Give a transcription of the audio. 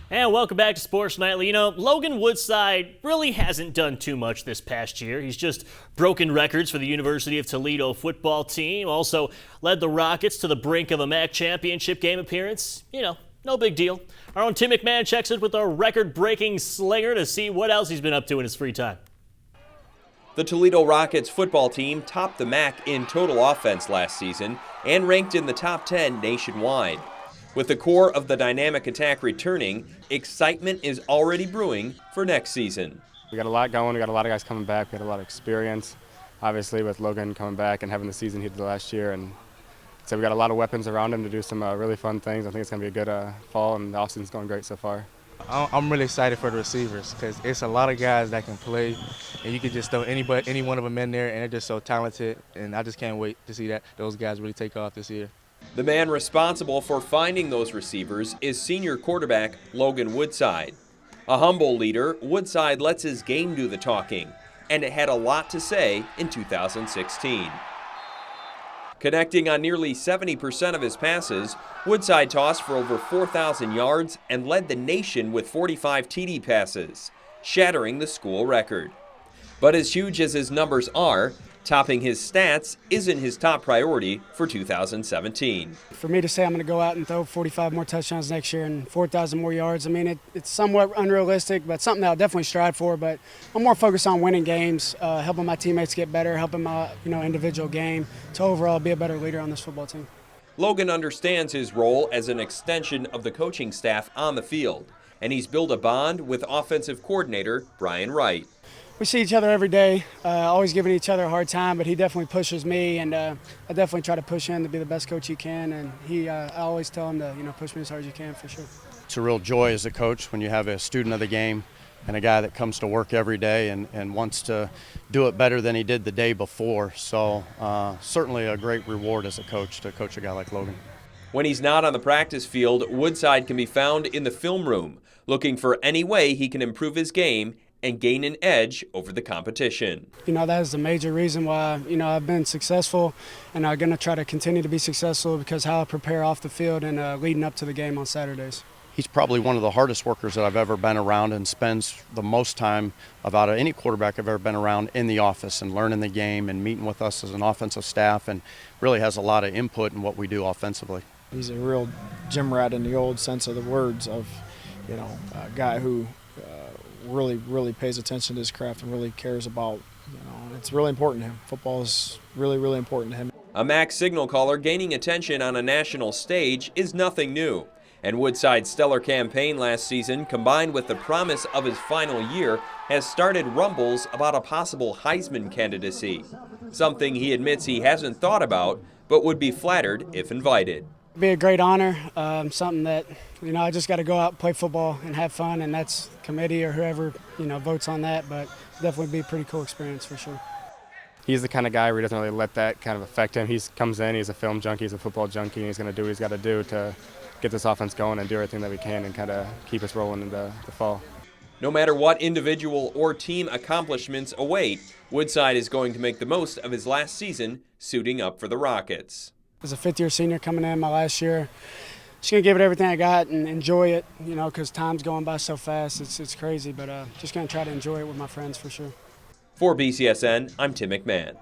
And welcome back to Sports Nightly. Logan Woodside really hasn't done too much this past year. He's just broken records for the University of Toledo football team. Also led the Rockets to the brink of a MAC championship game appearance. No big deal. Our own Tim McMahon checks in with our record-breaking slinger to see what else he's been up to in his free time. The Toledo Rockets football team topped the MAC in total offense last season and ranked in the top 10 nationwide. With the core of the dynamic attack returning, excitement is already brewing for next season. We got a lot going. We got a lot of guys coming back. We got a lot of experience, obviously, with Logan coming back and having the season he did last year. And so we got a lot of weapons around him to do some really fun things. I think it's going to be a good fall, and the offseason's going great so far. I'm really excited for the receivers because it's a lot of guys that can play, and you can just throw any one of them in there, and they're just so talented. And I just can't wait to see those guys really take off this year. The man responsible for finding those receivers is senior quarterback Logan Woodside. A humble leader, Woodside lets his game do the talking, and it had a lot to say in 2016. Connecting on nearly 70% of his passes, Woodside tossed for over 4,000 yards and led the nation with 45 TD passes, shattering the school record. But as huge as his numbers are, topping his stats isn't his top priority for 2017. For me to say I'm going to go out and throw 45 more touchdowns next year and 4,000 more yards, it's somewhat unrealistic, but something that I'll definitely strive for. But I'm more focused on winning games, helping my teammates get better, helping my individual game to overall be a better leader on this football team. Logan understands his role as an extension of the coaching staff on the field, and he's built a bond with offensive coordinator Brian Wright. We see each other every day, always giving each other a hard time, but he definitely pushes me, and I definitely try to push him to be the best coach he can, and I always tell him to push me as hard as you can, for sure. It's a real joy as a coach when you have a student of the game and a guy that comes to work every day and wants to do it better than he did the day before. So certainly a great reward as a coach to coach a guy like Logan. When he's not on the practice field, Woodside can be found in the film room, looking for any way he can improve his game and gain an edge over the competition. That is the major reason why, I've been successful, and I'm going to try to continue to be successful because how I prepare off the field and leading up to the game on Saturdays. He's probably one of the hardest workers that I've ever been around and spends the most time of out of any quarterback I've ever been around in the office and learning the game and meeting with us as an offensive staff, and really has a lot of input in what we do offensively. He's a real gym rat in the old sense of the words of, a guy who really pays attention to his craft and really cares about, it's really important to him. Football is really important to him. A MAC signal caller gaining attention on a national stage is nothing new. And Woodside's stellar campaign last season, combined with the promise of his final year, has started rumbles about a possible Heisman candidacy. Something he admits he hasn't thought about, but would be flattered if invited. It'd be a great honor, something that, I just got to go out and play football and have fun, and that's committee or whoever, votes on that, but definitely be a pretty cool experience for sure. He's the kind of guy where he doesn't really let that kind of affect him. He comes in, he's a film junkie, he's a football junkie, and he's going to do what he's got to do to get this offense going and do everything that we can and kind of keep us rolling into the fall. No matter what individual or team accomplishments await, Woodside is going to make the most of his last season suiting up for the Rockets. As a fifth-year senior coming in my last year, just going to give it everything I got and enjoy it, because time's going by so fast. It's crazy, but just going to try to enjoy it with my friends for sure. For BCSN, I'm Tim McMahon.